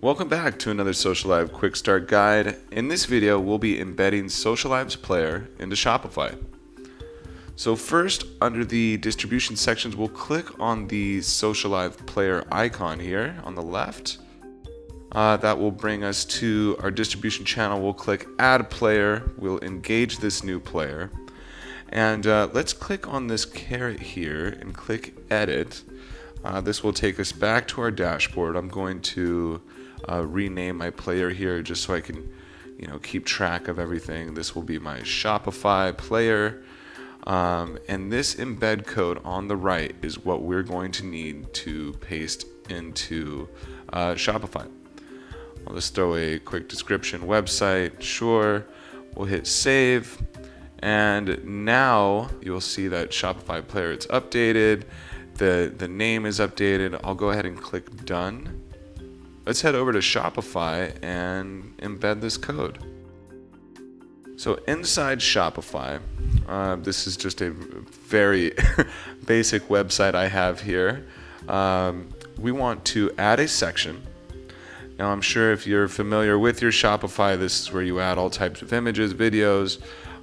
Welcome back to another Socialive Quick Start Guide. In this video, we'll be embedding Socialive Player into Shopify. So first, under the distribution sections, we'll click on the Socialive Player icon here on the left. That will bring us to our distribution channel. We'll click Add Player. We'll engage this new player. And let's click on this caret here and click Edit. This will take us back to our dashboard. I'm going to rename my player here just so I can, keep track of everything. This will be my Shopify player, and this embed code on the right is what we're going to need to paste into Shopify. I'll just throw a quick description, website, sure. We'll hit save, and now you'll see that Shopify player, it's updated. The name is updated. I'll go ahead and click done. Let's head over to Shopify and embed this code. So inside Shopify, this is just a very basic website I have here. We want to add a section. Now I'm sure if you're familiar with your Shopify, this is where you add all types of images, videos,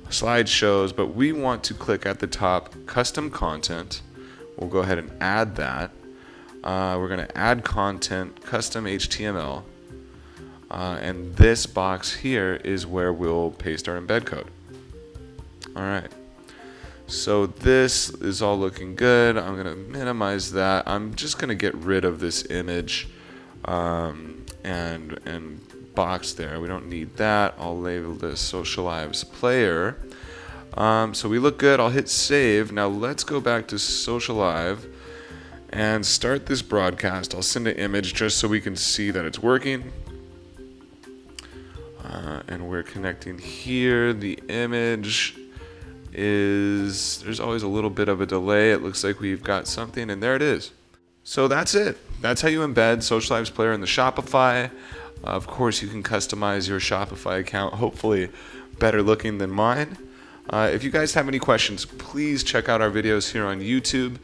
slideshows, but we want to click at the top, custom content. We'll go ahead and add that. We're going to add content, custom HTML, and this box here is where we'll paste our embed code. All right, so this is all looking good. I'm going to minimize that. I'm just going to get rid of this image and box there. We don't need that. I'll label this Socialive Player. So we look good. I'll hit save. Now let's go back to Socialive and start this broadcast. I'll send an image just so we can see that it's working. And we're connecting here. The image is, there's always a little bit of a delay. It looks like we've got something, and there it is. So that's it. That's how you embed Socialive Player in the Shopify. Of course, you can customize your Shopify account, hopefully better looking than mine. If you guys have any questions, please check out our videos here on YouTube.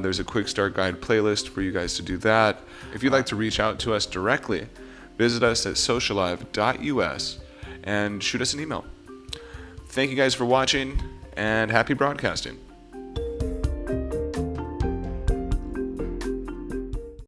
There's a quick start guide playlist for you guys to do that. If you'd like to reach out to us directly, visit us at socialive.us and shoot us an email. Thank you guys for watching, and happy broadcasting.